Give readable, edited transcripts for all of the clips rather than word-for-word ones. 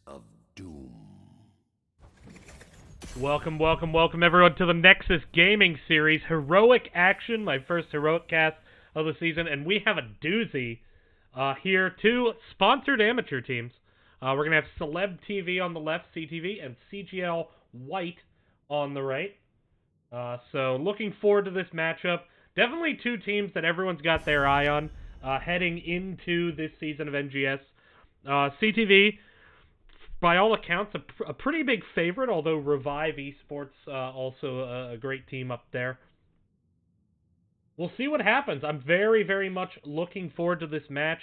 of doom. Welcome, welcome, welcome everyone to the Nexus Gaming Series. Heroic Action, my first heroic cast of the season, and we have a doozy here. Two sponsored amateur teams. We're going to have Celeb TV on the left, CTV, and CGL White on the right. So looking forward to this matchup. Definitely two teams that everyone's got their eye on heading into this season of NGS. CTV, by all accounts, a pretty big favorite, although Revive Esports also a great team up there. We'll see what happens. I'm very, very much looking forward to this match.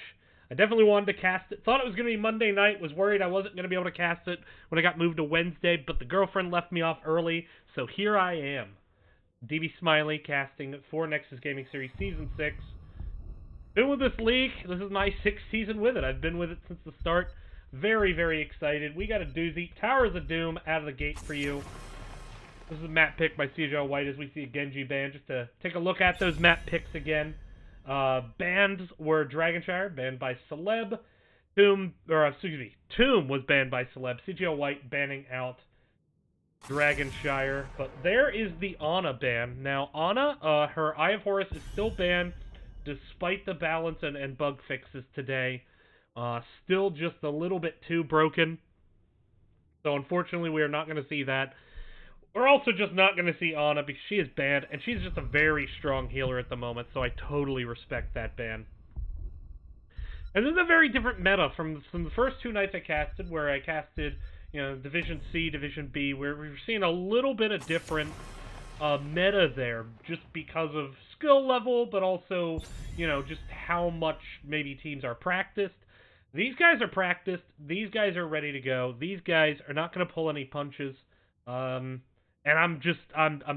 I definitely wanted to cast it. Thought it was going to be Monday night. Was worried I wasn't going to be able to cast it when I got moved to Wednesday, but the girlfriend left me off early, so here I am. DB Smiley casting for Nexus Gaming Series Season 6. Been with this league. This is my 6th season with it. I've been with it since the start. Very, very excited. We got a doozy. Towers of Doom out of the gate for you. This is a map pick by CGL White as we see a Genji ban. Just to take a look at those map picks again. Bans were Dragonshire, banned by Celeb. Tomb was banned by Celeb. CGL White banning out Dragonshire. But there is the Ana ban. Now, Ana, her Eye of Horus is still banned despite the balance and bug fixes today. Still just a little bit too broken. So unfortunately we are not going to see that. We're also just not going to see Ana because she is banned, and she's just a very strong healer at the moment, so I totally respect that ban. And this is a very different meta from the first two nights I casted, where I casted, Division C, Division B, where we're seeing a little bit of different meta there, just because of skill level, but also, just how much maybe teams are practiced. These guys are practiced. These guys are ready to go. These guys are not going to pull any punches. And I'm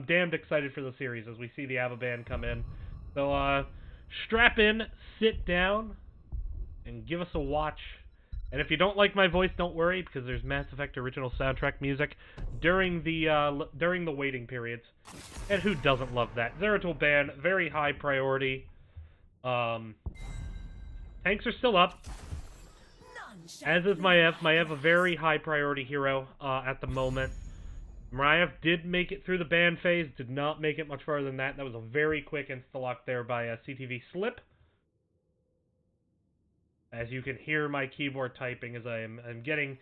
damned excited for the series as we see the Ava band come in. So, strap in, sit down, and give us a watch. And if you don't like my voice, don't worry, because there's Mass Effect original soundtrack music during the waiting periods. And who doesn't love that? Zeratul ban, very high priority. Tanks are still up. As is Maiev. Maiev, a very high priority hero at the moment. Maiev did make it through the ban phase, did not make it much farther than that. That was a very quick insta-lock there by CTV Slip. As you can hear my keyboard typing as I'm getting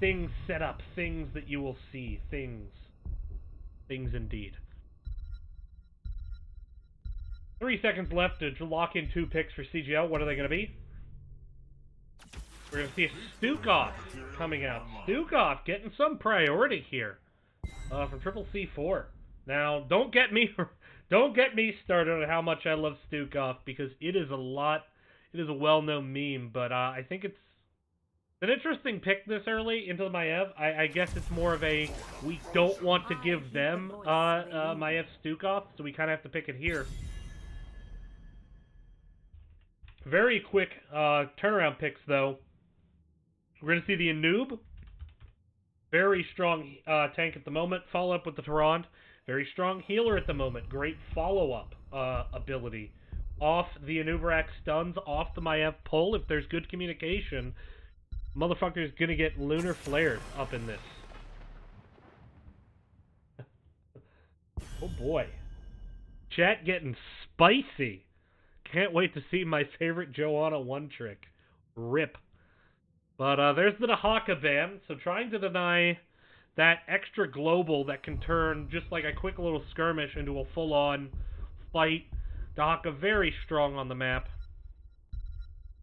things set up, things that you will see, things indeed. 3 seconds left to lock in 2 picks for CGL. What are they going to be? We're going to see a Stukov coming out. Stukov getting some priority here from Triple C4. Now, don't get me started on how much I love Stukov, because it is a lot. It is a well-known meme, but I think it's an interesting pick this early into the Maiev. I guess it's more of a, we don't want to give them Maiev Stukov, so we kind of have to pick it here. Very quick turnaround picks, though. We're going to see the Anub. Very strong tank at the moment. Follow up with the Tyrant. Very strong healer at the moment. Great follow-up ability. Off the Anubarak stuns, off the Maiev pull. If there's good communication, motherfucker's going to get lunar flared up in this. Oh boy. Chat getting spicy. Can't wait to see my favorite Joanna one-trick. Rip. But there's the Dahaka ban, so trying to deny that extra global that can turn just like a quick little skirmish into a full-on fight. Dahaka very strong on the map.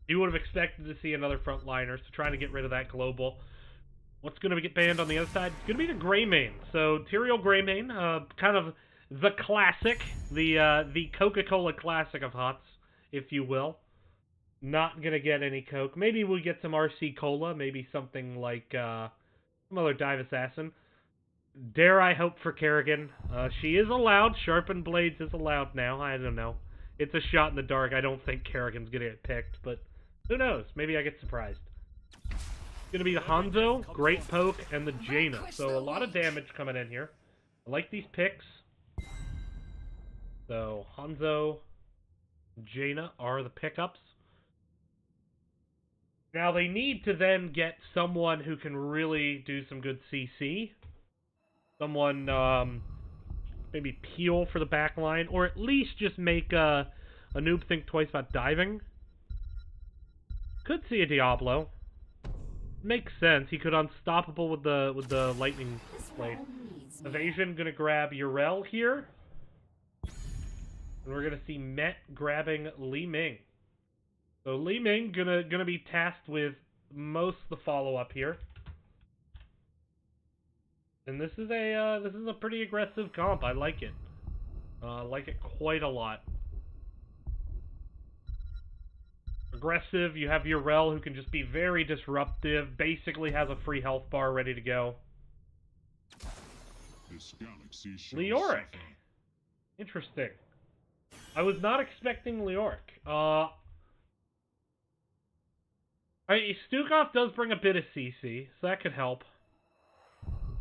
You would have expected to see another frontliner, so trying to get rid of that global. What's going to get banned on the other side? It's going to be the Greymane. So Tyrael Greymane, kind of the classic, the Coca-Cola classic of HOTS, if you will. Not going to get any Coke. Maybe we'll get some RC Cola. Maybe something like some other dive assassin. Dare I hope for Kerrigan. She is allowed. Sharpened Blades is allowed now. I don't know. It's a shot in the dark. I don't think Kerrigan's going to get picked, but who knows? Maybe I get surprised. It's going to be the Hanzo, Great Poke, and the Jaina. So a lot of damage coming in here. I like these picks. So Hanzo, Jaina are the pickups. Now they need to then get someone who can really do some good CC. Someone, maybe peel for the back line, or at least just make a noob think twice about diving. Could see a Diablo. Makes sense. He could unstoppable with the lightning blade. Evasion gonna grab Urel here. And we're gonna see Met grabbing Li Ming. So Li Ming gonna be tasked with most of the follow-up here. And this is a pretty aggressive comp. I like it. I like it quite a lot. Aggressive, you have Urel who can just be very disruptive, basically has a free health bar ready to go. Leoric. Interesting. I was not expecting Leoric. Stukov does bring a bit of CC, so that could help.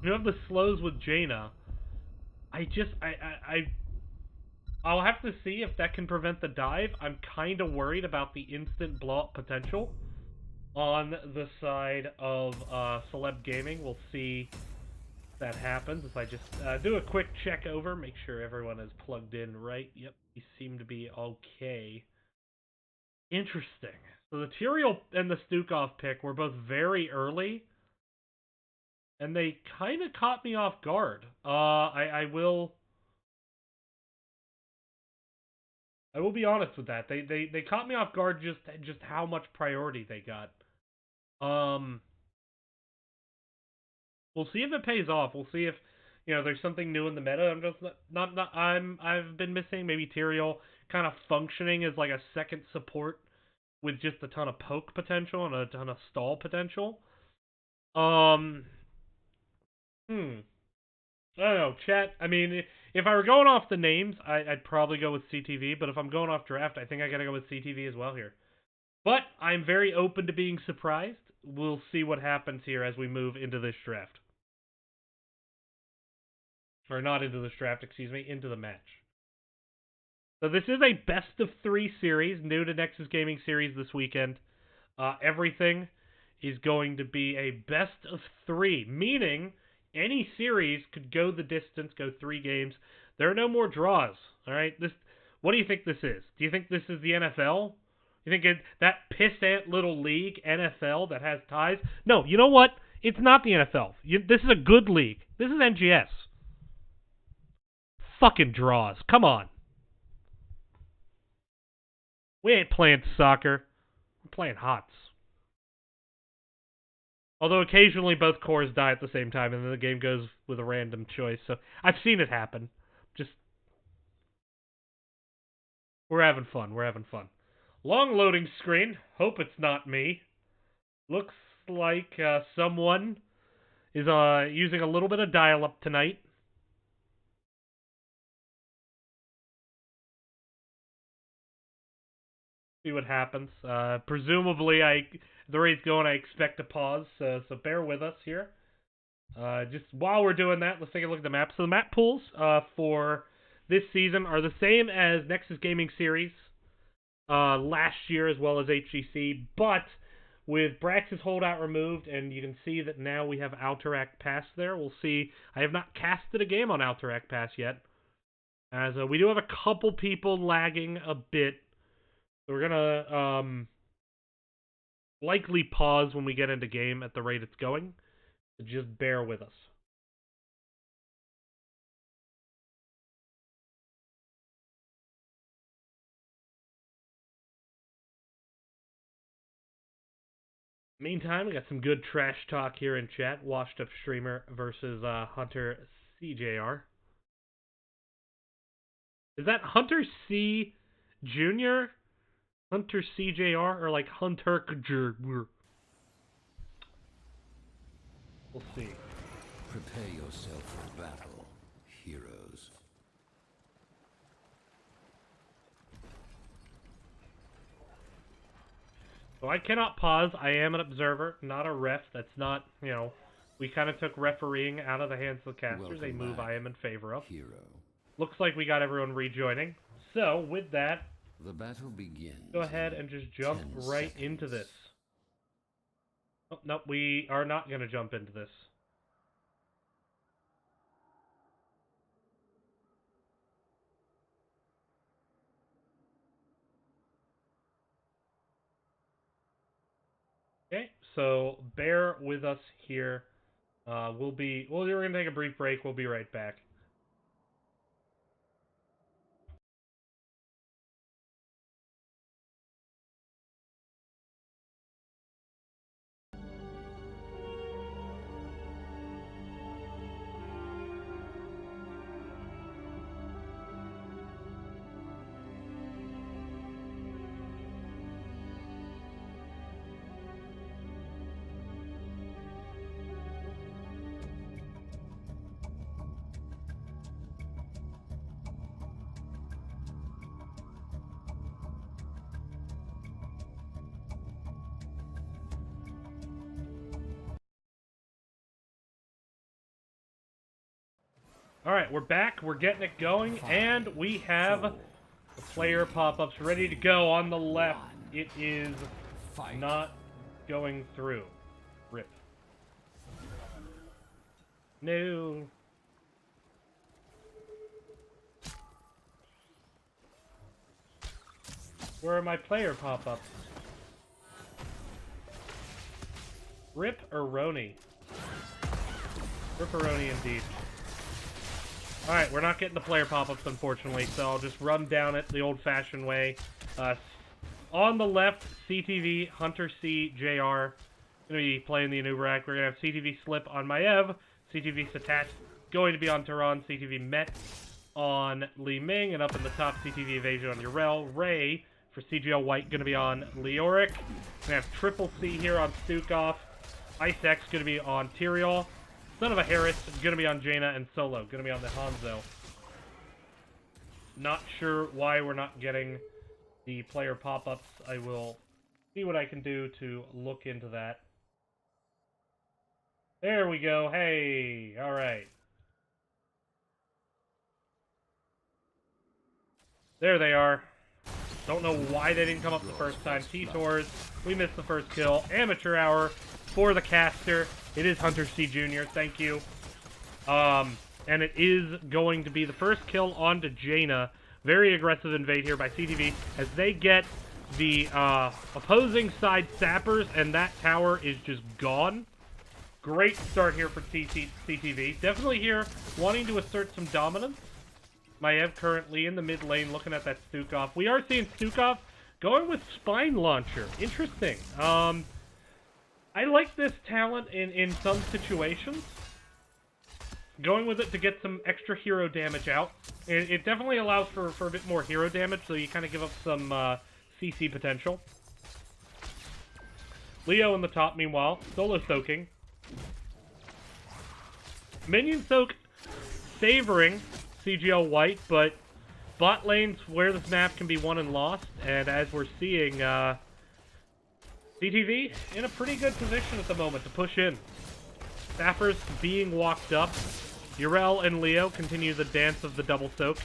You have the slows with Jaina. I'll have to see if that can prevent the dive. I'm kind of worried about the instant blow-up potential on the side of Celeb Gaming. We'll see if that happens. If I just do a quick check over, make sure everyone is plugged in right. Yep, you seem to be okay. Interesting. So the Tyrael and the Stukov pick were both very early, and they kind of caught me off guard. I will be honest with that. They caught me off guard just how much priority they got. We'll see if it pays off. We'll see if there's something new in the meta. I'm just I've been missing maybe Tyrael kind of functioning as like a second support with just a ton of poke potential and a ton of stall potential. I don't know, chat. I mean, if I were going off the names, I'd probably go with CTV, but if I'm going off draft, I think I gotta go with CTV as well here. But I'm very open to being surprised. We'll see what happens here as we move into this draft. Or not into this draft, excuse me, into the match. So this is a best-of-3 series, new to Nexus Gaming series this weekend. Everything is going to be a best-of-3, meaning any series could go the distance, go 3 games. There are no more draws, all right? What do you think this is? Do you think this is the NFL? You think that pissant little league, NFL, that has ties? No, you know what? It's not the NFL. This is a good league. This is NGS. Fucking draws. Come on. We ain't playing soccer. We're playing HOTS. Although occasionally both cores die at the same time and then the game goes with a random choice. So I've seen it happen. We're having fun. We're having fun. Long loading screen. Hope it's not me. Looks like someone is using a little bit of dial-up tonight. See what happens. Presumably, the rate's going, I expect a pause, so bear with us here. Just while we're doing that, let's take a look at the map. So the map pools for this season are the same as Nexus Gaming Series last year, as well as HGC, but with Brax's holdout removed, and you can see that now we have Alterac Pass there. We'll see. I have not casted a game on Alterac Pass yet, as we do have a couple people lagging a bit. So we're gonna likely pause when we get into game at the rate it's going. So just bear with us. Meantime, we got some good trash talk here in chat. Washed Up Streamer versus Hunter CJR. Is that Hunter C Jr.? Hunter CJR? Or like Hunter Jr.? We'll see. Prepare yourself for battle, heroes. So I cannot pause. I am an observer, not a ref. That's not, we kind of took refereeing out of the hands of the casters. A move I am in favor of. Hero. Looks like we got everyone rejoining. So, with that, the battle begins. Go ahead and just jump right into this. Oh, nope, we are not going to jump into this. Okay, so bear with us here. We're going to take a brief break. We'll be right back. Alright, we're back, we're getting it going, and we have the player pop-ups ready to go. On the left, it is not going through. Rip. No. Where are my player pop-ups? Rip-a-roni. Rip-a-roni indeed. Alright, we're not getting the player pop-ups, unfortunately, so I'll just run down it the old-fashioned way. On the left, CTV, Hunter C, JR. Going to be playing the Anubarak. We're going to have CTV Slip on Maev, CTV Satat going to be on Tehran, CTV Met on Li Ming, and up in the top, CTV Evasion on Urel. Ray, for CGL White, going to be on Leoric. Going to have Triple C here on Stukov. Ice X going to be on Tyrael. Son of a Harris, going to be on Jaina, and Solo, going to be on the Hanzo. Not sure why we're not getting the player pop-ups. I will see what I can do to look into that. There we go. Hey, alright. There they are. Don't know why they didn't come up the first time. T-Tours, we missed the first kill. Amateur Hour for the caster. It is Hunter C. Jr., thank you. And it is going to be the first kill onto Jaina. Very aggressive invade here by CTV as they get the opposing side sappers, and that tower is just gone. Great start here for CTV. Definitely here wanting to assert some dominance. Maev currently in the mid lane looking at that Stukov. We are seeing Stukov going with Spine Launcher. Interesting. I like this talent in some situations. Going with it to get some extra hero damage out. It definitely allows for a bit more hero damage, so you kind of give up some CC potential. Leo in the top, meanwhile. Solo soaking. Minion soak favoring CGL White, but bot lanes where this map can be won and lost, and as we're seeing, CTV in a pretty good position at the moment to push in. Sappers being walked up. Urel and Leo continue the dance of the double soak.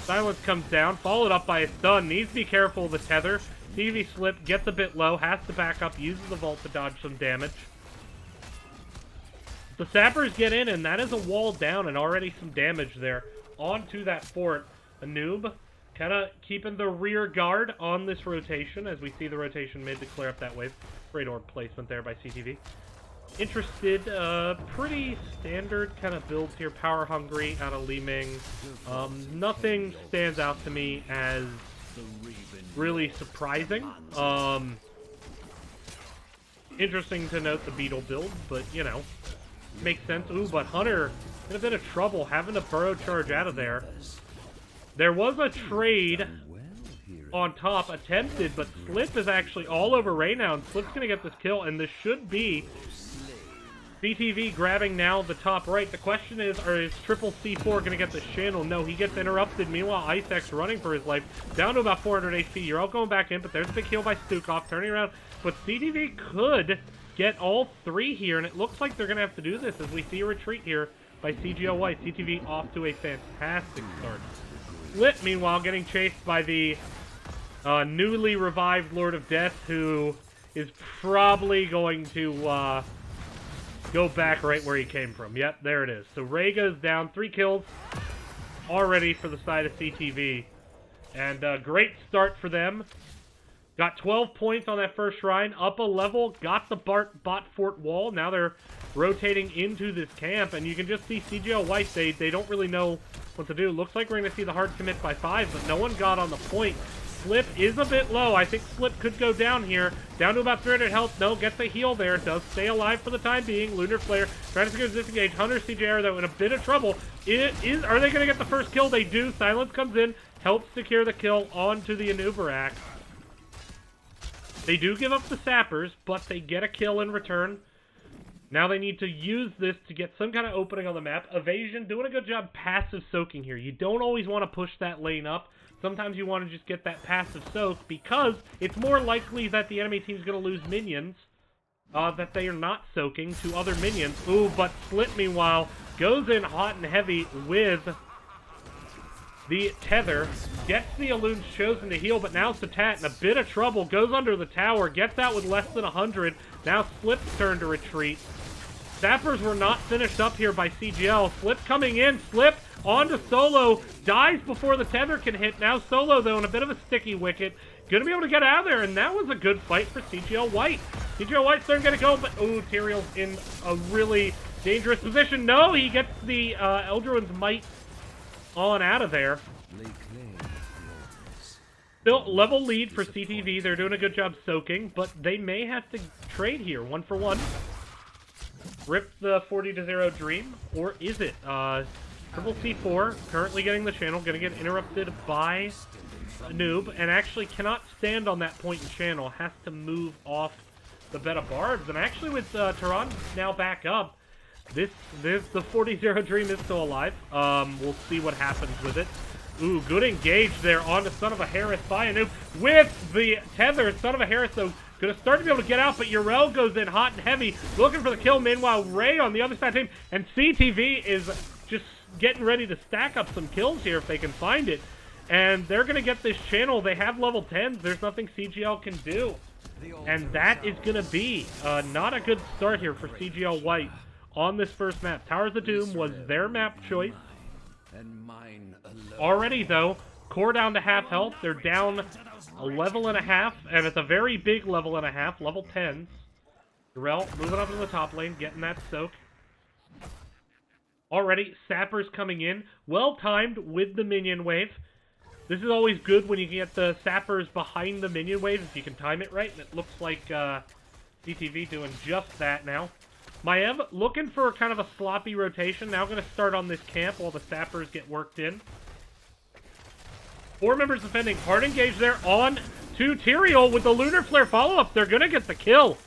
Silence comes down, followed up by a stun. Needs to be careful of the tether. CTV Slip gets a bit low, has to back up, uses the vault to dodge some damage. The Sappers get in, and that is a wall down and already some damage there. Onto that fort. Anub kind of keeping the rear guard on this rotation as we see the rotation mid to clear up that wave. Great orb placement there by CTV. Interested, pretty standard kind of builds here. Power hungry out of Li Ming. Nothing stands out to me as really surprising. Interesting to note the Beetle build, but you know, makes sense. Ooh, but Hunter in a bit of trouble having to burrow charge out of there. There was a trade on top attempted, but Slip is actually all over Ray now, and Slip's going to get this kill, and this should be CTV grabbing now the top right. The question is Triple C4 going to get the channel? No, he gets interrupted. Meanwhile, Icex running for his life, down to about 400 HP. You're all going back in, but there's a big kill by Stukov, turning around. But CTV could get all three here, and it looks like they're going to have to do this as we see a retreat here by CGL White. CTV off to a fantastic start. Lit, meanwhile, getting chased by the Newly revived Lord of Death, who is probably going to go back right where he came from. Yep, there it is. So Ray goes down. 3 kills already for the side of CTV. And great start for them. Got 12 points on that first shrine. Up a level. Got the bot fort wall. Now they're rotating into this camp. And you can just see CGL White. They don't really know what to do. Looks like we're going to see the hard commit by 5, but no one got on the point. Slip is a bit low. I think Slip could go down here. Down to about 300 health. No, gets a heal there. Does stay alive for the time being. Lunar Flare trying to secure disengage. Hunter CJR, though, in a bit of trouble. Are they going to get the first kill? They do. Silence comes in. Helps secure the kill onto the Anubarak. They do give up the sappers, but they get a kill in return. Now they need to use this to get some kind of opening on the map. Evasion doing a good job passive soaking here. You don't always want to push that lane up. Sometimes you want to just get that passive soak because it's more likely that the enemy team's going to lose minions that they are not soaking to other minions. Ooh, but Slip, meanwhile, goes in hot and heavy with the tether. Gets the Alloons chosen to heal, but now Satat in a bit of trouble. Goes under the tower, gets out with less than 100. Now Slip's turn to retreat. Sappers were not finished up here by CGL. Slip coming in. Slip onto Solo. Dies before the tether can hit. Now Solo, though, in a bit of a sticky wicket. Gonna be able to get out of there, and that was a good fight for CGL White. CGL White's starting to go, but ooh, Tyrael's in a really dangerous position. No, he gets the Eldraoon's Might on out of there. Still level lead for CTV. They're doing a good job soaking, but they may have to trade here, 1 for 1. Rip the 40-0 dream, or is it? Triple C4, currently getting the channel, gonna get interrupted by a noob, and actually cannot stand on that point in channel, has to move off the bed of barbs, and actually with Tehran now back up, the 40-0 dream is still alive. We'll see what happens with it. Ooh, good engage there onto Son of a Harris by a noob with the tether. Son of a Harris, though, gonna start to be able to get out, but Yrel goes in hot and heavy, looking for the kill. Meanwhile, Ray on the other side of him, and CTV is just getting ready to stack up some kills here if they can find it. And they're gonna get this channel. They have level 10s. There's nothing CGL can do. And that is gonna be not a good start here for CGL White on this first map. Towers of Doom was their map choice. Already, though, core down to half health. They're down a level and a half, and it's a very big level and a half, level 10s. Yrel moving up in the top lane, getting that soak. Already, Sappers coming in, well-timed with the minion wave. This is always good when you can get the Sappers behind the minion wave, if you can time it right, and it looks like CTV doing just that now. Maev looking for kind of a sloppy rotation, now going to start on this camp while the Sappers get worked in. 4 members defending, hard engage there on to Tyrael with the Lunar Flare follow-up. They're going to get the kill.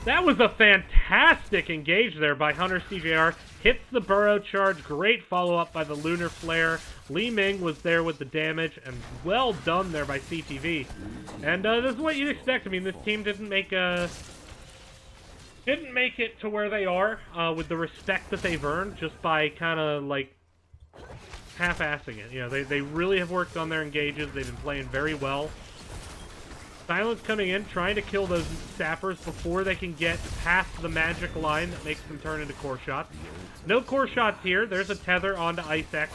That was a fantastic engage there by Hunter CJR. Hits the Burrow Charge. Great follow-up by the Lunar Flare. Li Ming was there with the damage, and well done there by CTV. And this is what you'd expect. I mean, this team didn't make it to where they are with the respect that they've earned just by kind of, like, half-assing it. You know, they really have worked on their engages. They've been playing very well. Silence coming in, trying to kill those sappers before they can get past the magic line that makes them turn into core shots. No core shots here. There's a tether onto Icex.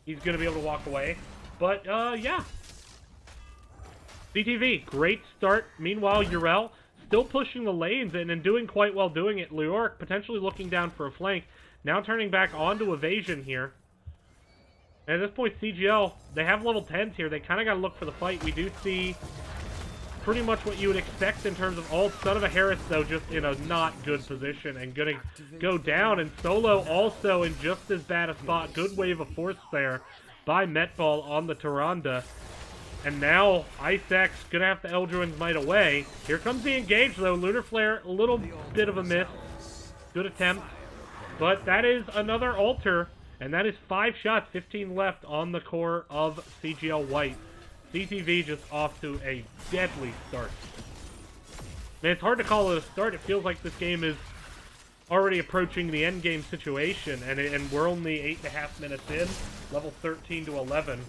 He's going to be able to walk away. But, yeah. CTV, great start. Meanwhile, Yrel still pushing the lanes and doing quite well doing it. Leoric potentially looking down for a flank. Now turning back onto evasion here. And at this point, CGL, they have level 10s here. They kind of got to look for the fight. We do see pretty much what you would expect in terms of ult. Son of a Harris, though, just in a not good position and going to go down. And Solo also in just as bad a spot. Good wave of force there by Metball on the Tyrande. And now Icex going to have the Eldraoon's Might away. Here comes the engage, though. Lunar Flare, a little bit of a miss. Good attempt. But that is another altar. And that is 5 shots, 15 left on the core of CGL White. CTV just off to a deadly start. Man, it's hard to call it a start. It feels like this game is already approaching the end game situation, and we're only 8.5 minutes in, level 13 to 11.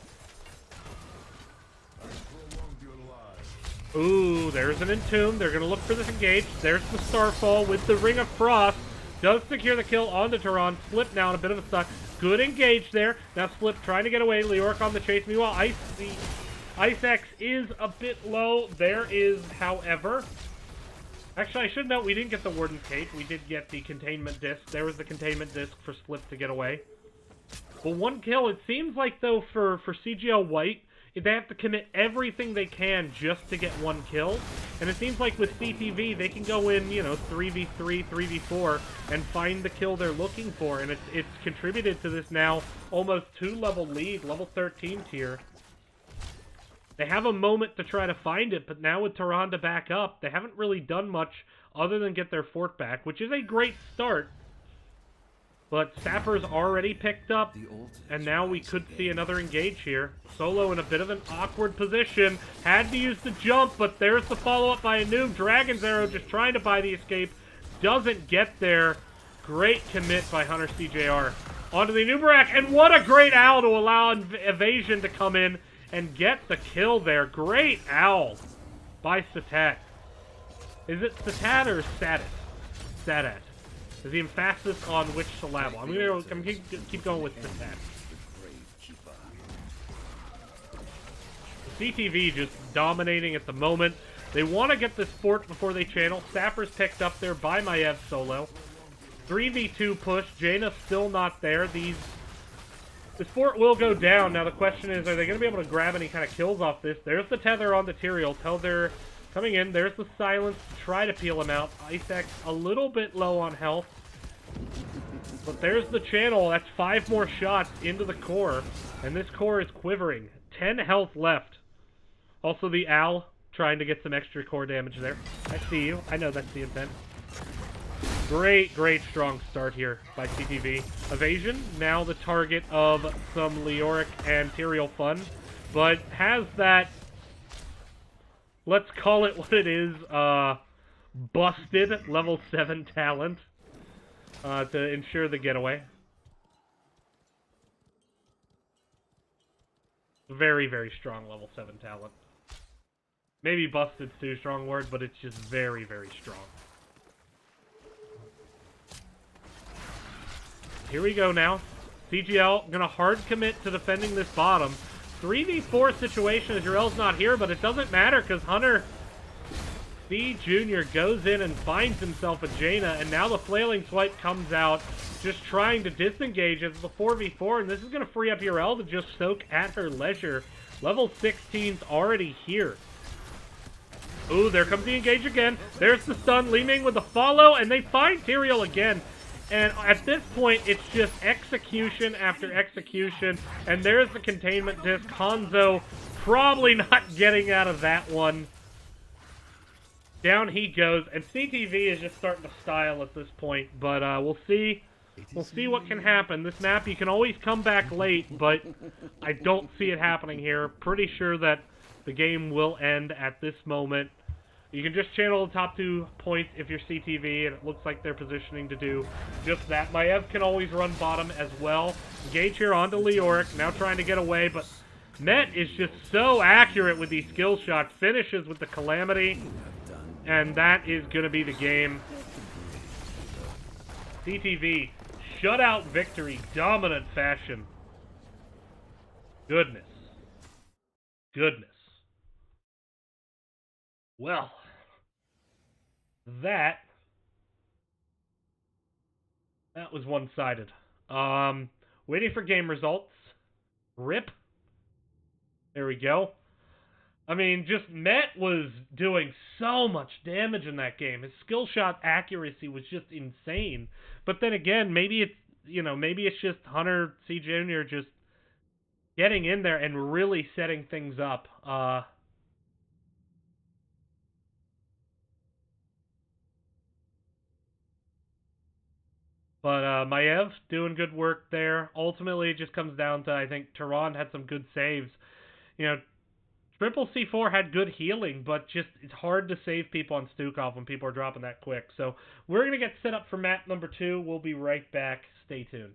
Ooh, there's an Entomb. They're going to look for this engage. There's the Starfall with the Ring of Frost. Does secure the kill on the Tehran. Slip now in a bit of a stuck. Good engage there. Now Slip trying to get away. Leoric on the chase. Meanwhile, the Ice X is a bit low. There is, however... Actually, I should note we didn't get the Warden's Cape. We did get the Containment Disc. There was the Containment Disc for Slip to get away. But one kill, it seems like, though, for CGL White, they have to commit everything they can just to get one kill. And it seems like with CTV, they can go in, you know, 3v3, 3v4, and find the kill they're looking for. And it's contributed to this now almost 2-level lead, level 13 tier. They have a moment to try to find it, but now with Tehran to back up, they haven't really done much other than get their fort back, which is a great start. But Sapper's already picked up, and now we could see another engage here. Solo in a bit of an awkward position. Had to use the jump, but there's the follow-up by a noob. Dragon's Arrow just trying to buy the escape. Doesn't get there. Great commit by Hunter CJR. Onto the Nubarak, and what a great owl to allow evasion to come in and get the kill there. Great owl by Satat. Is it Satat or Satat? Satat. Is he fastest on which syllable? I'm gonna keep going with Satat. CTV just dominating at the moment. They want to get this fort before they channel. Sapper's picked up there by Maiev solo. 3v2 push. Jaina's still not there. This fort will go down. Now the question is, are they going to be able to grab any kind of kills off this? There's the tether on the Tyrael. Tether coming in. There's the silence to try to peel him out. Icex a little bit low on health. But there's the channel. That's 5 more shots into the core. And this core is quivering. 10 health left. Also the owl trying to get some extra core damage there. I see you. I know that's the intent. Great, great strong start here by CTV. Evasion, now the target of some Leoric and Tyrael fun, but has that, let's call it what it is, busted level 7 talent to ensure the getaway. Very, very strong level 7 talent. Maybe busted's too strong a word, but it's just very, very strong. Here we go now. CGL gonna hard commit to defending this bottom. 3v4 situation as Jarell's not here, but it doesn't matter because Hunter C Jr. goes in and finds himself a Jaina, and now the Flailing Swipe comes out, just trying to disengage as the 4v4, and this is gonna free up Jarell to just soak at her leisure. Level 16's already here. Ooh, there comes the engage again. There's the stun, Li Ming with the follow, and they find Tyrael again. And at this point, it's just execution after execution. And there's the containment disc. Hanzo probably not getting out of that one. Down he goes. And CTV is just starting to style at this point. But we'll see. We'll see what can happen. This map, you can always come back late, but I don't see it happening here. Pretty sure that the game will end at this moment. You can just channel the top 2 points if you're CTV, and it looks like they're positioning to do just that. Maiev can always run bottom as well. Engage here onto Leoric, now trying to get away, but Met is just so accurate with these skill shots. Finishes with the Calamity, and that is going to be the game. CTV, shutout victory, dominant fashion. Goodness. Goodness. Well, that was one-sided. Waiting for game results. RIP. There we go. I mean, just Met was doing so much damage in that game. His skill shot accuracy was just insane. But then again, maybe it's, you know, maybe it's just Hunter C Jr. just getting in there and really setting things up. But Maiev doing good work there. Ultimately, it just comes down to, I think, Tehran had some good saves. You know, Triple C4 had good healing, but just it's hard to save people on Stukov when people are dropping that quick. So we're going to get set up for map number 2. We'll be right back. Stay tuned.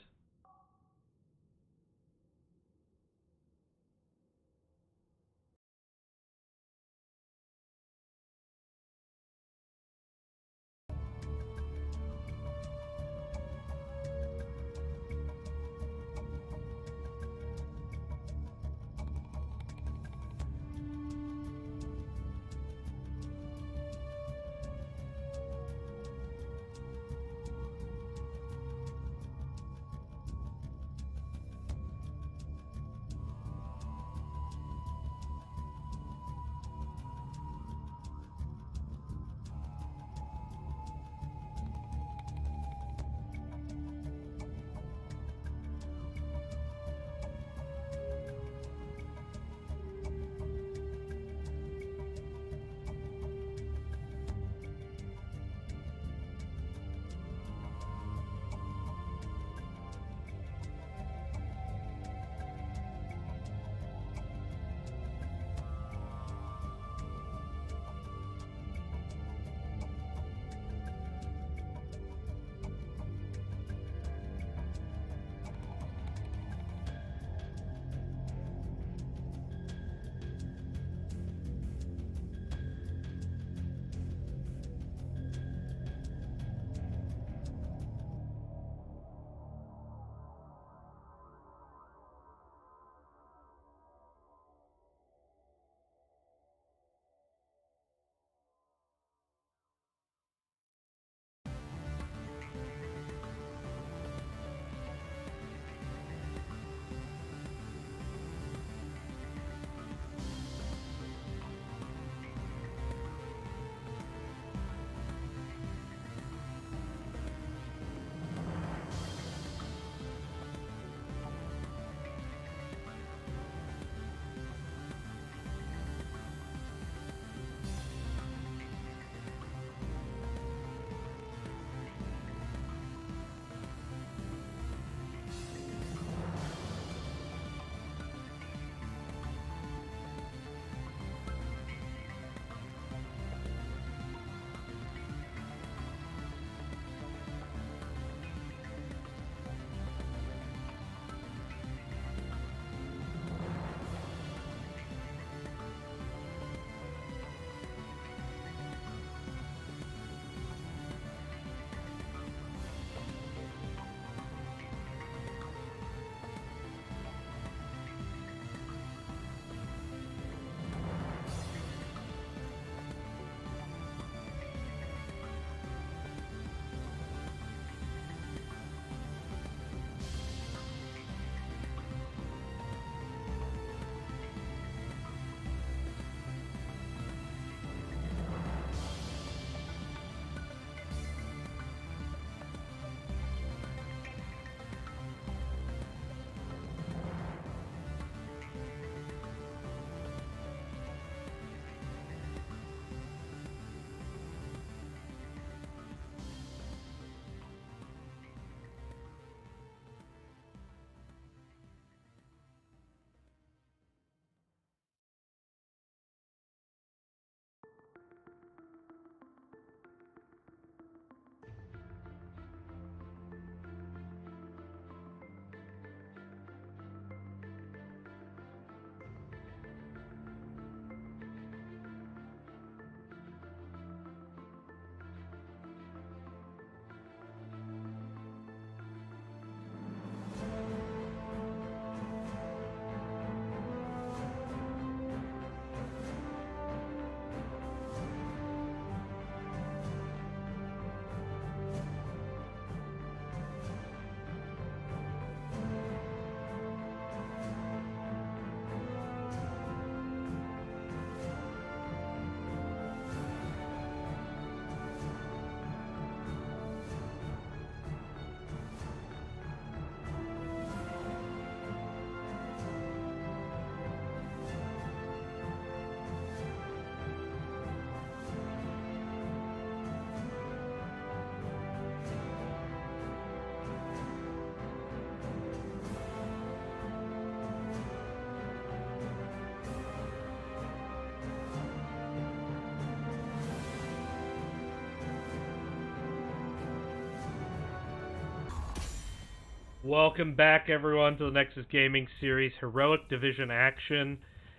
Welcome back, everyone, to the Nexus Gaming Series Heroic Division Action.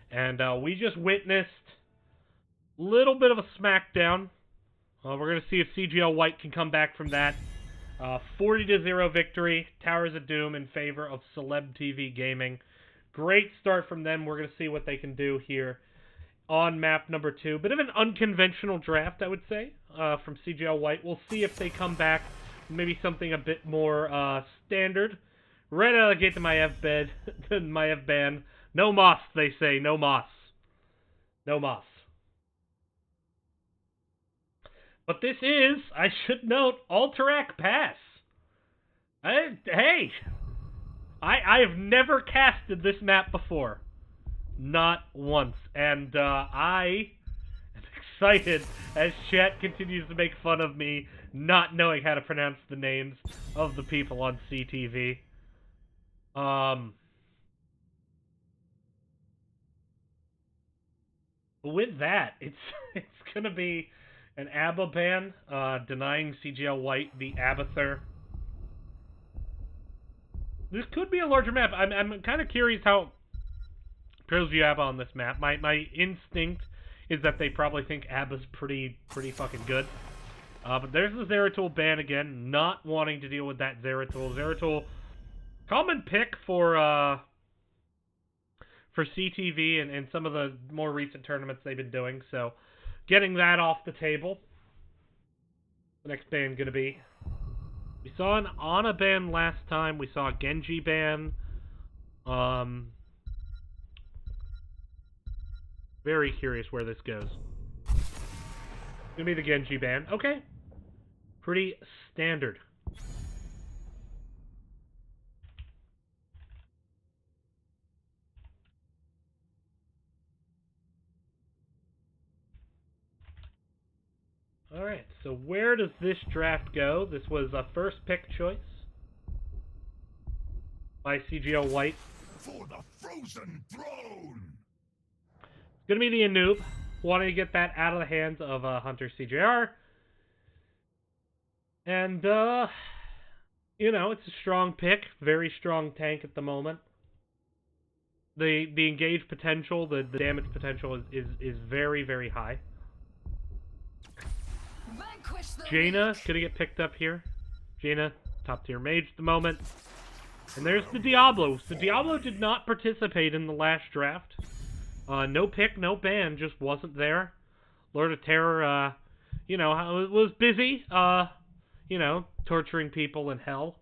And we just witnessed a little bit of a smackdown. We're going to see if CGL White can come back from that. 40-0 victory, Towers of Doom in favor of Celeb TV Gaming. Great start from them. We're going to see what they can do here on map number 2. Bit of an unconventional draft, I would say, from CGL White. We'll see if they come back. Maybe something a bit more standard. Right out of the gate to Maev ban. No moss, they say. No moss. No moss. But this is, I should note, Alterac Pass. Hey! I have never casted this map before. Not once. And I am excited as chat continues to make fun of me not knowing how to pronounce the names of the people on CTV. With that, it's gonna be an ABBA ban, denying CGL White the Abathur. This could be a larger map. I'm kind of curious how pros view ABBA on this map. My instinct is that they probably think ABBA's pretty fucking good. But there's the Zeratul ban again, not wanting to deal with that Zeratul. Zeratul, common pick for CTV and some of the more recent tournaments they've been doing. So, getting that off the table. The next ban gonna be. We saw an Ana ban last time. We saw a Genji ban. Very curious where this goes. Gonna be the Genji ban. Okay. Pretty standard. Alright, so where does this draft go? This was a first pick choice by CGL White. For the frozen throne! It's gonna be the Anub, wanting to get that out of the hands of Hunter CJR. And, you know, it's a strong pick. Very strong tank at the moment. The engage potential, the damage potential is very, very high. Jaina gonna get picked up here. Jaina, top tier mage at the moment. And there's the Diablo. So Diablo did not participate in the last draft. No pick, no ban, just wasn't there. Lord of Terror, you know, was busy, you know, torturing people in hell.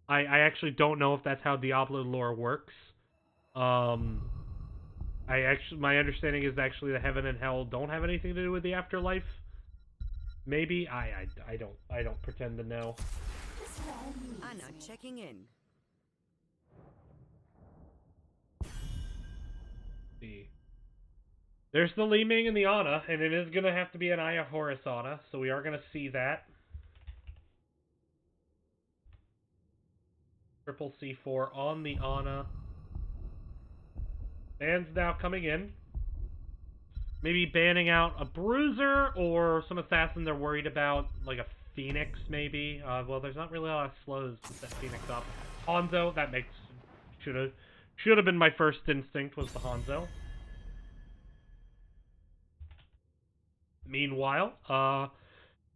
I actually don't know if that's how Diablo lore works. My understanding is actually the heaven and hell don't have anything to do with the afterlife. Maybe I don't pretend to know. Anna checking in. See. There's the Li Ming and the Ana, and it is gonna have to be an Aya Horus Ana, so we are gonna see that. Triple C4 on the Ana. Bans now coming in. Maybe banning out a Bruiser or some assassin they're worried about, like a Phoenix, maybe. Well, there's not really a lot of slows to set Phoenix up. Hanzo, that makes... Should have been my first instinct, was the Hanzo. Meanwhile,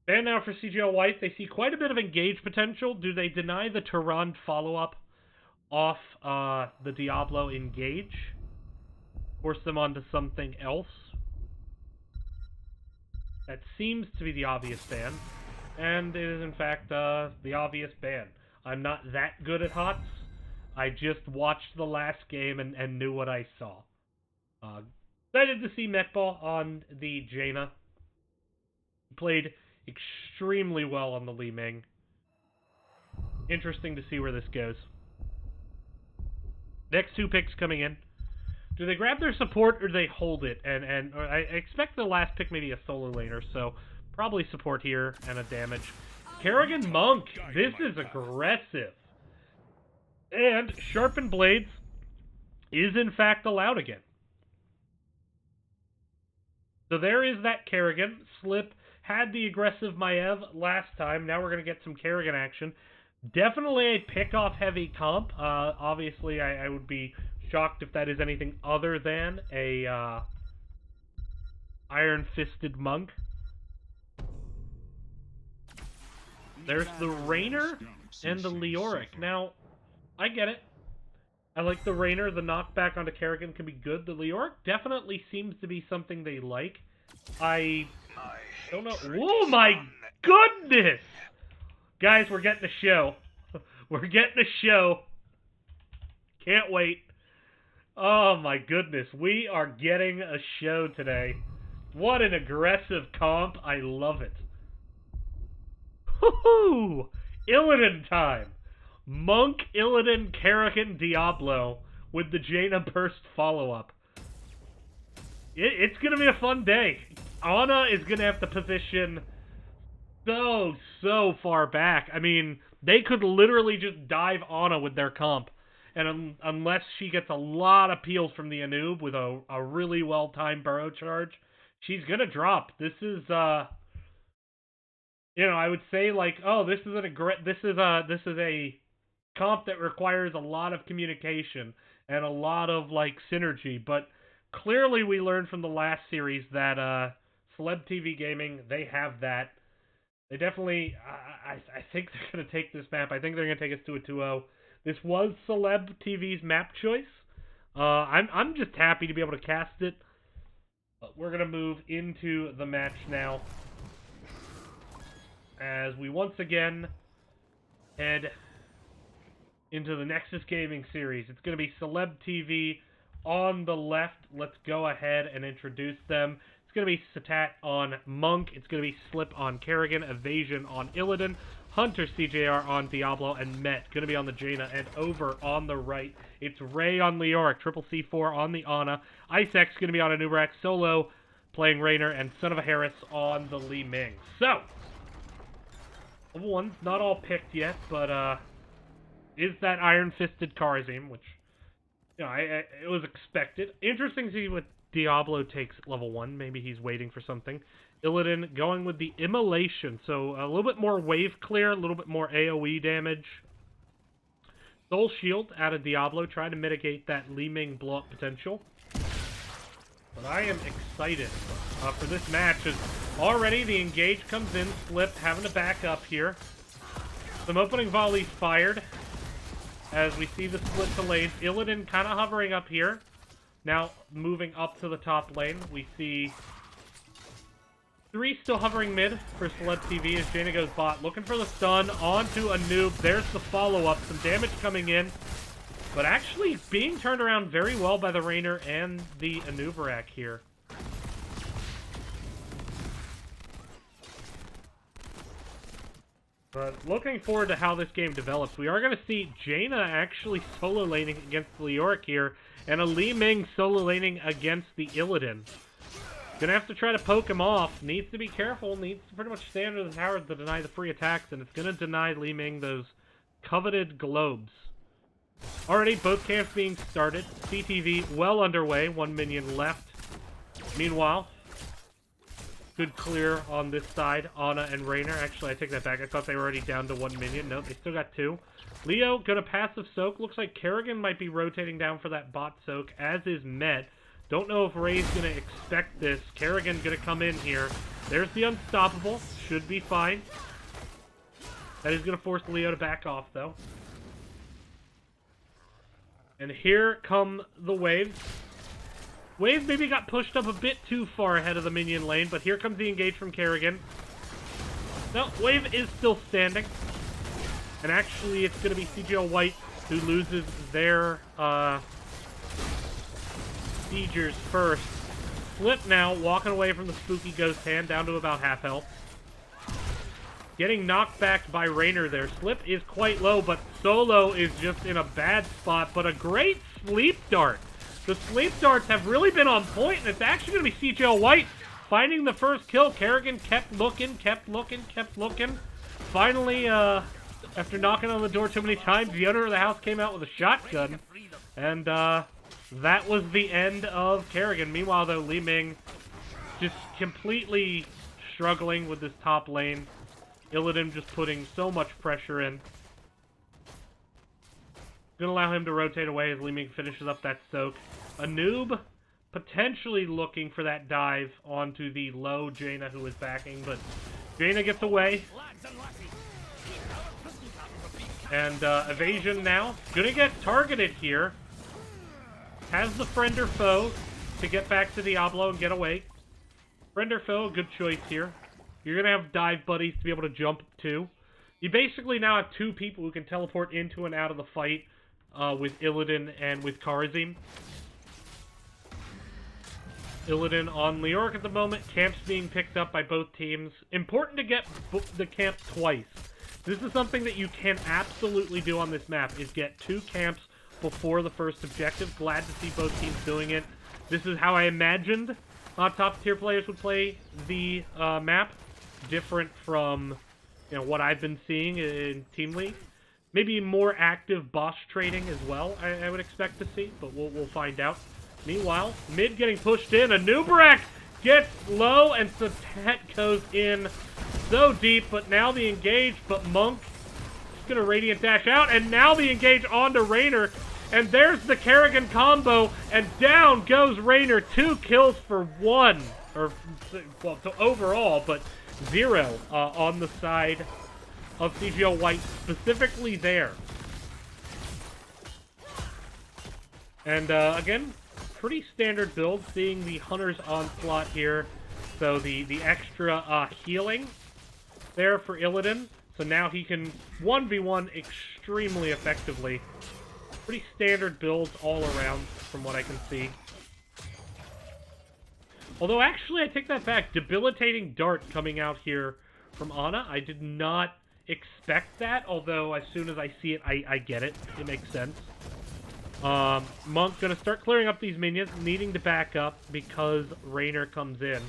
ban now for CGL White. They see quite a bit of engage potential. Do they deny the Tyrande follow-up off the Diablo engage? Force them onto something else? That seems to be the obvious ban. And it is, in fact, the obvious ban. I'm not that good at HOTS. I just watched the last game and knew what I saw. Excited to see Metball on the Jaina. He played extremely well on the Li Ming. Interesting to see where this goes. Next two picks coming in. Do they grab their support or do they hold it? And I expect the last pick maybe a solo laner, so probably support here and a damage. Kerrigan Monk, this is aggressive. And Sharpened Blades is in fact allowed again. So there is that Kerrigan. Slip had the aggressive Maev last time. Now we're going to get some Kerrigan action. Definitely a pick-off heavy comp. Obviously, I would be shocked if that is anything other than a iron-fisted monk. There's the Rainer and the Leoric. Now, I get it. I like the Rainer. The knockback onto Kerrigan can be good. The Leoric definitely seems to be something they like. I don't know. Oh my goodness! Guys, we're getting a show. We're getting a show. Can't wait. Oh my goodness. We are getting a show today. What an aggressive comp. I love it. Woohoo! Illidan time. Monk, Illidan, Kerrigan, Diablo with the Jaina Burst follow-up. It's going to be a fun day. Ana is going to have to position so far back. I mean, they could literally just dive Ana with their comp. And unless she gets a lot of peels from the Anub with a really well-timed burrow charge, she's going to drop. This is, you know, I would say like, oh, this is a comp that requires a lot of communication and a lot of like synergy, but clearly we learned from the last series that Celeb TV Gaming, they have that. They definitely, I think they're going to take this map. I think they're going to take us to a 2-0. This was Celeb TV's map choice. I'm just happy to be able to cast it. But we're going to move into the match now, as we once again head into the Nexus Gaming series. It's going to be Celeb TV on the left. Let's go ahead and introduce them. It's going to be Satat on Monk. It's going to be Slip on Kerrigan. Evasion on Illidan. Hunter CJR on Diablo. And Met going to be on the Jaina. And over on the right, it's Ray on Leoric. Triple C4 on the Ana. Icex going to be on Anubarak. Solo playing Rainer. And Son of a Harris on the Li Ming. So, level 1's not all picked yet, but is that Iron-Fisted Kharazim, which, you know, it was expected. Interesting to see what Diablo takes at level 1. Maybe he's waiting for something. Illidan going with the Immolation, so a little bit more wave clear, a little bit more AoE damage. Soul Shield out of Diablo, trying to mitigate that Li Ming blow-up potential. But I am excited for this match, as already the engage comes in, Slip having to back up here. Some opening volleys fired, as we see the split to lanes. Illidan kind of hovering up here. Now moving up to the top lane, we see 3 still hovering mid for Celeb TV as Jaina goes bot. Looking for the stun onto a noob. There's the follow-up. Some damage coming in, but actually being turned around very well by the Rainer and the Anubarak here. But looking forward to how this game develops. We are going to see Jaina actually solo laning against Leoric here, and a Li Ming solo laning against the Illidan. Gonna have to try to poke him off. Needs to be careful. Needs to pretty much stay under the tower to deny the free attacks, and it's gonna deny Li Ming those coveted globes. Already, both camps being started. CTV well underway. 1 minion left. Meanwhile, good clear on this side. Ana and Rainer. Actually, I take that back. I thought they were already down to 1 minion. No, they still got 2. Leo gonna passive soak. Looks like Kerrigan might be rotating down for that bot soak, as is Met. Don't know if Ray's gonna expect this. Kerrigan gonna come in here. There's the Unstoppable. Should be fine. That is gonna force Leo to back off, though. And here come the waves. Wave maybe got pushed up a bit too far ahead of the minion lane, but here comes the engage from Kerrigan. No, Wave is still standing. And actually, it's going to be CGL White who loses their siegers first. Slip now, walking away from the spooky ghost hand, down to about half health. Getting knocked back by Rainer there. Slip is quite low, but Solo is just in a bad spot, but a great sleep dart. The sleep darts have really been on point, and it's actually going to be CGL White finding the first kill. Kerrigan kept looking. Finally, after knocking on the door too many times, the owner of the house came out with a shotgun, and that was the end of Kerrigan. Meanwhile, though, Li Ming just completely struggling with this top lane. Illidan just putting so much pressure in. Gonna allow him to rotate away as Li Ming finishes up that soak. A noob potentially looking for that dive onto the low Jaina who is backing, but Jaina gets away. And evasion now. Gonna get targeted here. Has the friend or foe to get back to Diablo and get away. Friend or foe, good choice here. You're gonna have dive buddies to be able to jump to. You basically now have two people who can teleport into and out of the fight with Illidan and with Kharazim. Illidan on Leoric at the moment. Camps being picked up by both teams. Important to get the camp twice. This is something that you can absolutely do on this map, is get 2 camps before the first objective. Glad to see both teams doing it. This is how I imagined top tier players would play the map. Different from what I've been seeing in Team League. Maybe more active boss trading as well, I would expect to see, but we'll find out. Meanwhile, mid getting pushed in. A Nubarak gets low, and Satet goes in so deep, but now the engage, but Monk is going to Radiant Dash out, and now the engage onto Raynor, and there's the Kerrigan combo, and down goes Raynor. 2 kills for 1, or, well, overall, but 0 on the side of CGL White, specifically there. And, again, pretty standard build, seeing the Hunter's Onslaught here. So the extra healing there for Illidan. So now he can 1v1 extremely effectively. Pretty standard builds all around from what I can see. Although actually I take that back. Debilitating Dart coming out here from Ana. I did not expect that, although as soon as I see it, I get it. It makes sense. Monk gonna start clearing up these minions, needing to back up because Raynor comes in.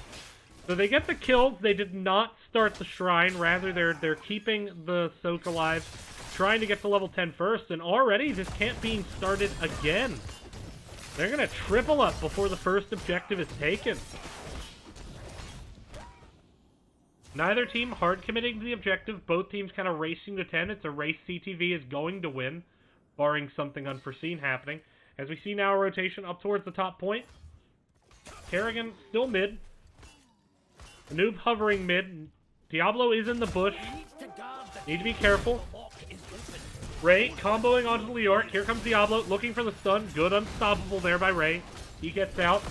So they get the kills. They did not start the shrine. Rather, they're keeping the soak alive, trying to get to level 10 first, and already this camp being started again. They're gonna triple up before the first objective is taken. Neither team hard committing to the objective. Both teams kind of racing to 10. It's a race CTV is going to win, barring something unforeseen happening. As we see now a rotation up towards the top point. Kerrigan still mid. The noob hovering mid. Diablo is in the bush. Need to be careful. Ray comboing onto the Leoric. Here comes Diablo looking for the stun. Good unstoppable there by Ray. He gets out.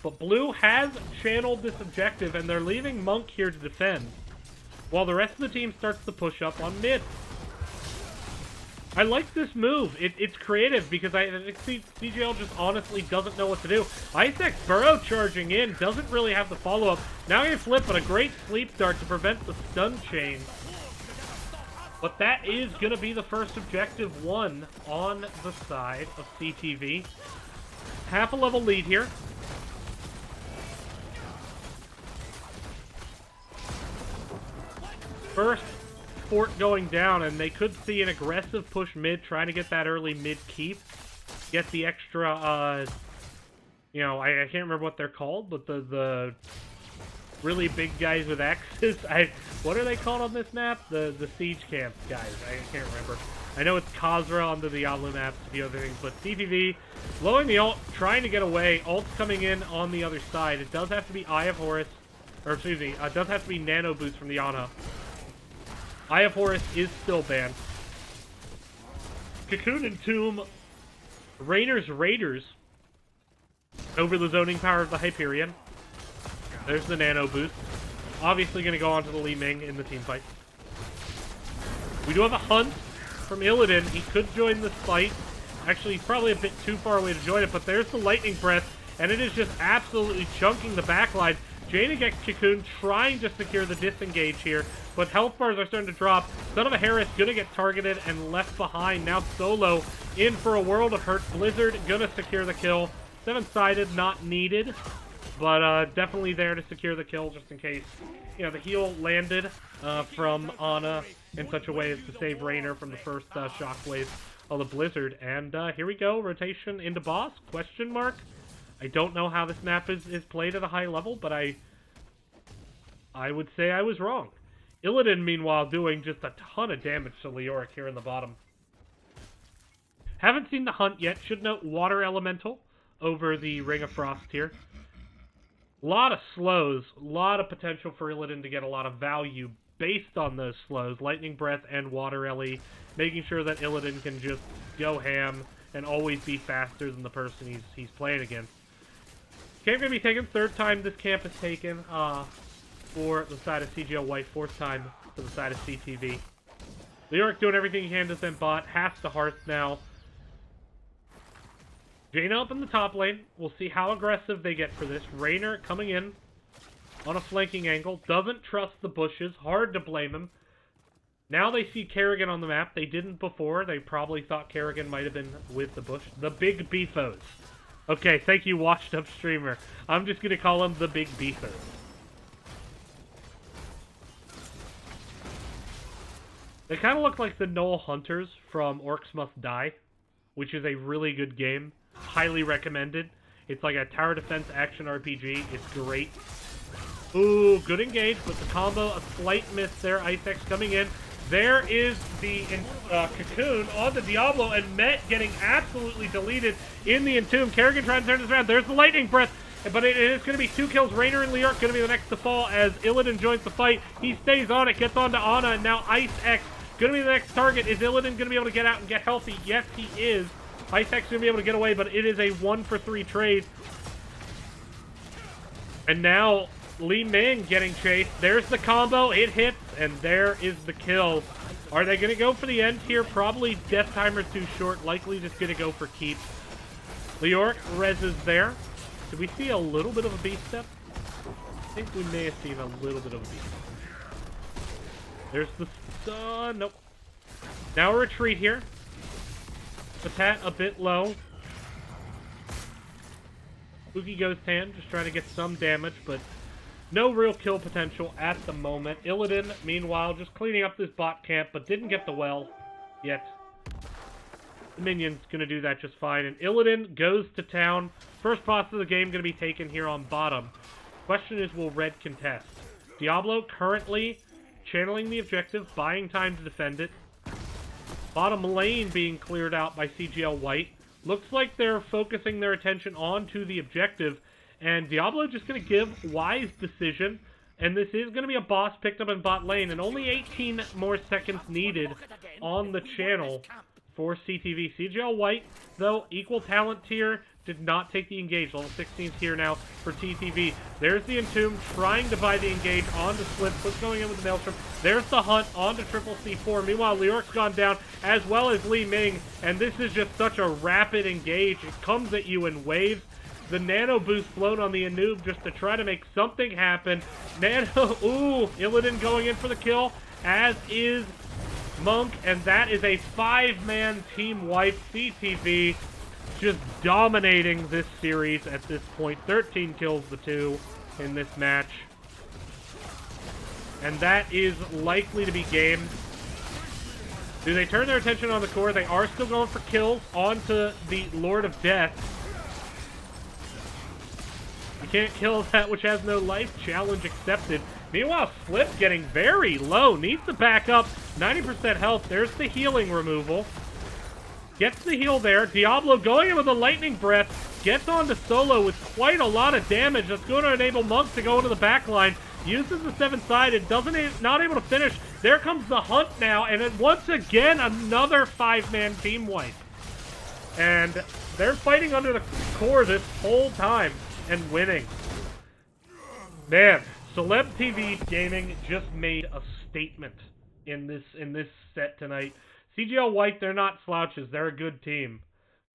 But Blue has channeled this objective, and they're leaving Monk here to defend, while the rest of the team starts to push up on mid. I like this move. It's creative because I think CGL just honestly doesn't know what to do. Isaac Burrow charging in, doesn't really have the follow-up. Now he flip, but a great sleep dart to prevent the stun chain. But that is going to be the first objective won on the side of CTV. Half a level lead here. First fort going down, and they could see an aggressive push mid, trying to get that early mid keep. Get the extra, I can't remember what they're called, but the really big guys with axes. What are they called on this map? The siege camp guys. I can't remember. I know it's Khazra on the Diablo maps, a few other things, but CTV blowing the ult, trying to get away. Ult's coming in on the other side. It does have to be Eye of Horus, or excuse me, it does have to be Nano Boost from the Ana. Eye of Horus is still banned. Cocoon and Tomb, Raynor's Raiders over the zoning power of the Hyperion. There's the Nano Boost. Obviously going to go on to the Li Ming in the team fight. We do have a hunt from Illidan. He could join this fight. Actually, he's probably a bit too far away to join it, but there's the Lightning Breath, and it is just absolutely chunking the backline. Jaina gets Cocoon, trying to secure the disengage here, but health bars are starting to drop. Son of a Harris gonna get targeted and left behind. Now Solo in for a world of hurt. Blizzard gonna secure the kill. 7-sided, not needed, but definitely there to secure the kill just in case. The heal landed from Ana in such a way as to save Raynor from the first shockwave of the Blizzard. And here we go, rotation into boss, question mark. I don't know how this map is played at a high level, but I would say I was wrong. Illidan, meanwhile, doing just a ton of damage to Leoric here in the bottom. Haven't seen the Hunt yet. Should note Water Elemental over the Ring of Frost here. A lot of slows. A lot of potential for Illidan to get a lot of value based on those slows. Lightning Breath and Water Ele. Making sure that Illidan can just go ham and always be faster than the person he's playing against. Camp going to be taken. Third time this camp is taken for the side of CGL White. Fourth time for the side of CTV. Leoric doing everything he can to defend bot. Has to Hearth now. Jaina up in the top lane. We'll see how aggressive they get for this. Raynor coming in on a flanking angle. Doesn't trust the bushes. Hard to blame him. Now they see Kerrigan on the map. They didn't before. They probably thought Kerrigan might have been with the bush. The Big Beefos. Okay, thank you, washed up streamer. I'm just going to call him the Big Beefos. They kind of look like the Knoll Hunters from Orcs Must Die, which is a really good game. Highly recommended. It's like a tower defense action RPG. It's great. Ooh, good engage, but the combo, a slight miss there. Ice X coming in. There is the Cocoon on the Diablo, and Met getting absolutely deleted in the Entomb. Kerrigan trying to turn this around. There's the Lightning Breath, but it is going to be 2 kills. Raynor and Leoric going to be the next to fall as Illidan joins the fight. He stays on it, gets on to Ana, and now Ice X going to be the next target. Is Illidan going to be able to get out and get healthy? Yes, he is. Ice X going to be able to get away, but it is a 1-for-3 trade. And now Li Ming getting chased. There's the combo. It hits, and there is the kill. Are they going to go for the end here? Probably death timer too short. Likely just going to go for keeps. Leoric reses there. Did we see a little bit of a beast step? I think we may have seen a little bit of a beast step. There's the stun. Nope. Now a retreat here. Patat a bit low. Spooky Ghost Hand just trying to get some damage, but no real kill potential at the moment. Illidan, meanwhile, just cleaning up this bot camp, but didn't get the well yet. The minion's going to do that just fine. And Illidan goes to town. First boss of the game going to be taken here on bottom. Question is, will red contest? Diablo currently channeling the objective, buying time to defend it. Bottom lane being cleared out by CGL White. Looks like they're focusing their attention onto the objective. And Diablo just going to give wise decision. And this is going to be a boss picked up in bot lane. And only 18 more seconds needed on the channel for CTV. CGL White, though, equal talent tier, did not take the engage. Level 16's here now for TTV. There's the Entomb trying to buy the engage onto Slip. Slip's going in with the Maelstrom. There's the Hunt onto Triple C4. Meanwhile, Leoric's gone down, as well as Li Ming. And this is just such a rapid engage. It comes at you in waves. The nano boost flown on the Anub just to try to make something happen. Nano, ooh, Illidan going in for the kill, as is Monk. And that is a 5-man team wipe. CTV just dominating this series at this point. 13 kills the 2 in this match. And that is likely to be game. Do they turn their attention on the core? They are still going for kills onto the Lord of Death. You can't kill that which has no life. Challenge accepted. Meanwhile, Slip getting very low. Needs to back up. 90% health. There's the healing removal. Gets the heal there. Diablo going in with a Lightning Breath. Gets onto Solo with quite a lot of damage. That's going to enable Monk to go into the back line. Uses the 7-sided. Not able to finish. There comes the Hunt now. And then once again, another 5-man team wipe. And they're fighting under the core this whole time and winning. Man, Celeb TV Gaming just made a statement in this set tonight. CGL White, they're not slouches. They're a good team.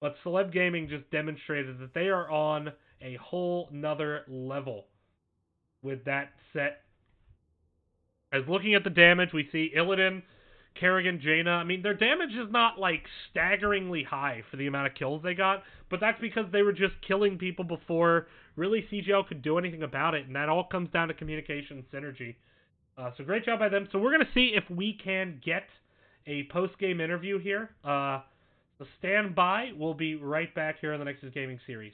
But Celeb Gaming just demonstrated that they are on a whole nother level with that set. As looking at the damage, we see Illidan, Kerrigan, Jaina. I mean, their damage is not, like, staggeringly high for the amount of kills they got, but that's because they were just killing people before really CGL could do anything about it, and that all comes down to communication and synergy. So great job by them. So we're going to see if we can get a post-game interview here. So stand by. We'll be right back here on the Nexus Gaming series.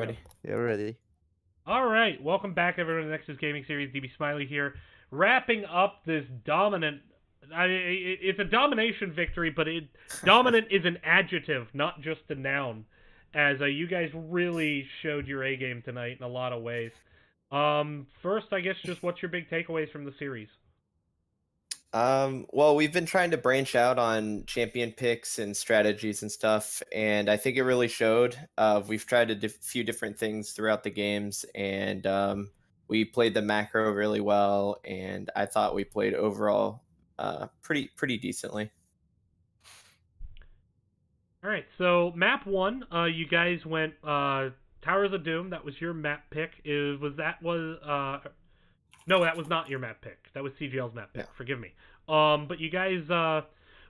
ready. Yeah, we're ready. All right, welcome back, everyone, to the Nexus Gaming Series. DB Smiley here, wrapping up this dominant. It's a domination victory, but dominant is an adjective, not just a noun. As you guys really showed your A game tonight in a lot of ways. First, I guess, just what's your big takeaways from the series? Well, we've been trying to branch out on champion picks and strategies and stuff, and I think it really showed. We've tried a few different things throughout the games, and we played the macro really well, and I thought we played overall pretty decently. All right, so map 1, you guys went Towers of Doom. That was your map pick. No, that was not your map pick. That was CGL's map pick. Yeah. Forgive me. But you guys,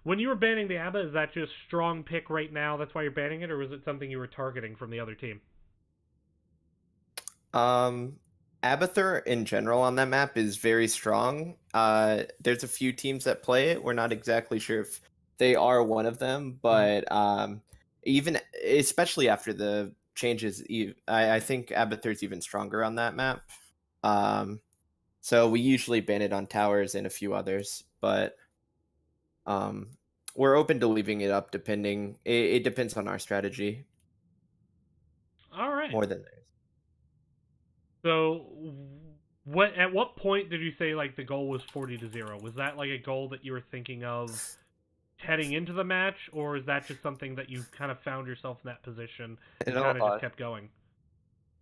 when you were banning the ABBA, is that just strong pick right now? That's why you're banning it, or was it something you were targeting from the other team? Abathur in general on that map is very strong. There's a few teams that play it. We're not exactly sure if they are one of them, but even especially after the changes, I think Abathur's even stronger on that map. So we usually ban it on towers and a few others, but we're open to leaving it up depending. It depends on our strategy All right. more than theirs. So, at what point did you say like the goal was 40-0? Was that like a goal that you were thinking of heading into the match, or is that just something that you kind of found yourself in that position and kind of just kept going?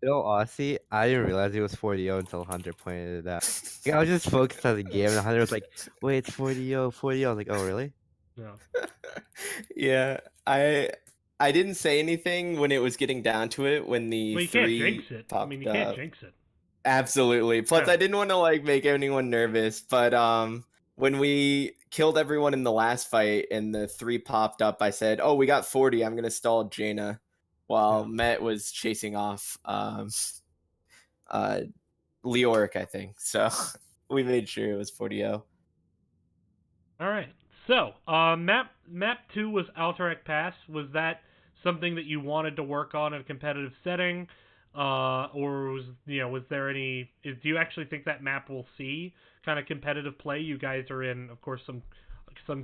In all honesty, I didn't realize it was 40-0 until Hunter pointed it out. Like, I was just focused on the game, and Hunter was like, "Wait, it's 40-0, 40-0." I was like, "Oh, really?" No. Yeah, I didn't say anything when it was getting down to it when the Well, you can't three jinx it. popped I mean, you up. can't jinx it. Absolutely. Plus, Yeah. I didn't want to like make anyone nervous, but when we killed everyone in the last fight and the three popped up, I said, "Oh, we got 40. I'm gonna stall Jaina," while Met was chasing off Leoric, I think. So we made sure it was 40-0. All right. So, map 2 was Alterac Pass. Was that something that you wanted to work on in a competitive setting, or was there any? Do you actually think that map will see kind of competitive play? You guys are in, of course, some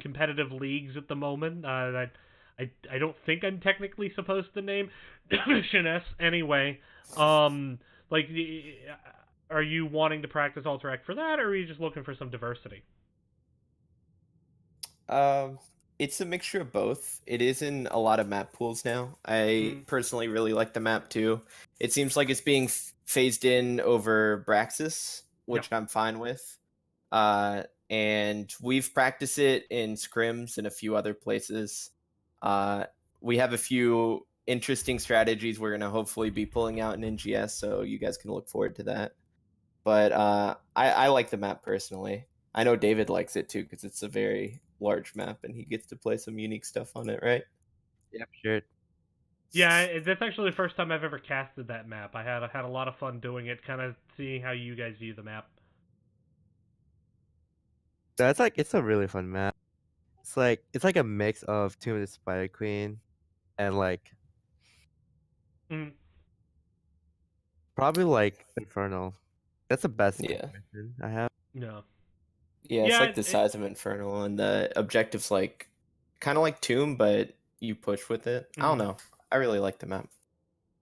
competitive leagues at the moment. That I don't think I'm technically supposed to name Division S anyway. Like, are you wanting to practice Alterac for that, or are you just looking for some diversity? It's a mixture of both. It is in a lot of map pools now. I personally really like the map too. It seems like it's being phased in over Braxis, which I'm fine with. And we've practiced it in scrims and a few other places. We have a few interesting strategies we're gonna hopefully be pulling out in NGS, so you guys can look forward to that. But I like the map personally. I know David likes it too because it's a very large map and he gets to play some unique stuff on it, right? Yep, sure. Yeah, that's actually the first time I've ever casted that map. I had a lot of fun doing it, kind of seeing how you guys view the map. That's it's a really fun map. It's like a mix of Tomb of the Spider Queen and probably like Infernal. That's the best comparison I have. No. Yeah, it's like the size of Infernal, and the objective's like kind of like Tomb, but you push with it. I don't know. I really like the map.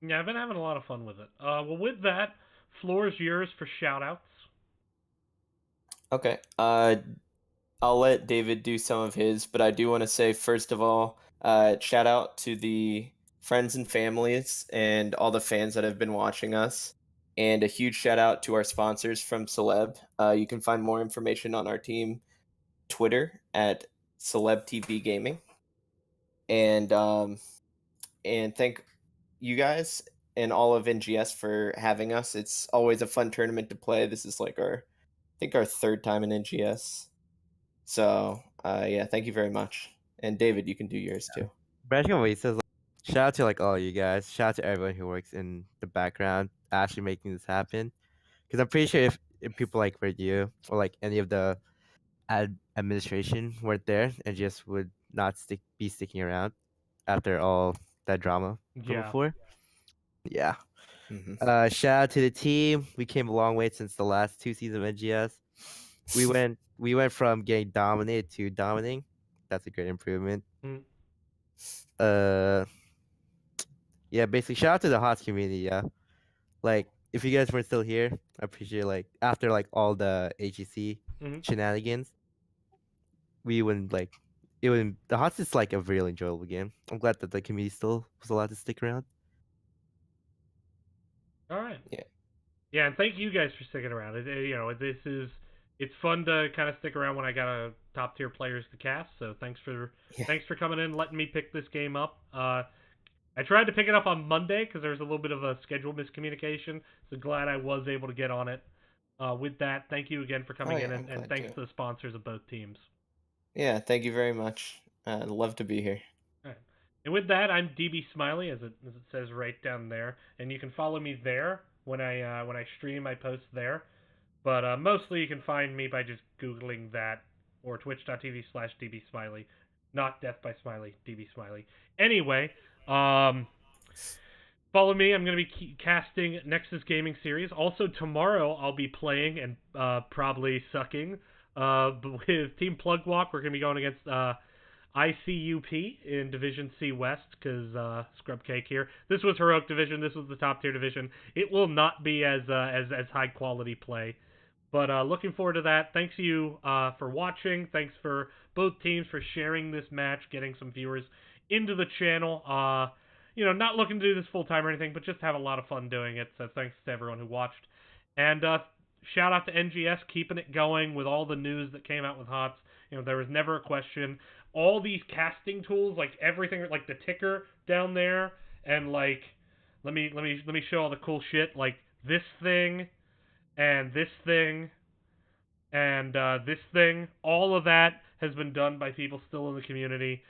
Yeah, I've been having a lot of fun with it. Well, with that, floor is yours for shoutouts. Okay. I'll let David do some of his, but I do want to say first of all, shout out to the friends and families and all the fans that have been watching us. And a huge shout out to our sponsors from Celeb. You can find more information on our team Twitter at Celeb TV Gaming. And thank you guys and all of NGS for having us. It's always a fun tournament to play. This is like our third time in NGS. So yeah, thank you very much. And David, you can do yours too. Branching on what he says, shout out to all you guys. Shout out to everyone who works in the background actually making this happen. Because I'm pretty sure if people like you or any of the administration weren't there and just would not be sticking around after all that drama from before. Yeah. Shout out to the team. We came a long way since the last 2 seasons of NGS. We went from getting dominated to dominating. That's a great improvement. Mm. Yeah, basically shout out to the HOTS community, yeah. Like if you guys were still here, I appreciate like after like all the HEC Mhm. shenanigans, we wouldn't like it wouldn't the HOTS is like a really enjoyable game. I'm glad that the community still was allowed to stick around. All right. Yeah. Yeah, and thank you guys for sticking around. It's fun to kind of stick around when I got a top tier players to cast. So thanks Yeah. for coming in, letting me pick this game up. I tried to pick it up on Monday because there was a little bit of a schedule miscommunication. So glad I was able to get on it. With that, thank you again for coming Oh, in, yeah, I'm and glad thanks to. to the sponsors of both teams. Yeah, thank you very much. I'd love to be here. All right. And with that, I'm DB Smiley, as it says right down there, and you can follow me there when I stream. I post there, but mostly you can find me by just googling that or twitch.tv/dbsmiley, not Death by Smiley, DB Smiley. Anyway, follow me. I'm going to be casting Nexus Gaming Series. Also, tomorrow I'll be playing and probably sucking with Team Plug Walk. We're going to be going against ICUP in Division C West because Scrub Cake here. This was Heroic Division. This was the top tier division. It will not be as high quality play. But looking forward to that. Thanks to you for watching. Thanks for both teams for sharing this match, getting some viewers into the channel. Not looking to do this full time or anything, but just have a lot of fun doing it. So thanks to everyone who watched. And shout out to NGS keeping it going with all the news that came out with HOTS. There was never a question. All these casting tools, like everything, like the ticker down there, and like let me show all the cool shit, like this thing and this thing and this thing. All of that has been done by people still in the community.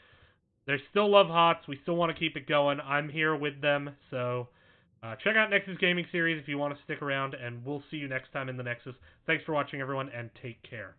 They still love HOTS. We still want to keep it going. I'm here with them. So check out Nexus Gaming Series if you want to stick around, and we'll see you next time in the Nexus. Thanks for watching, everyone, and take care.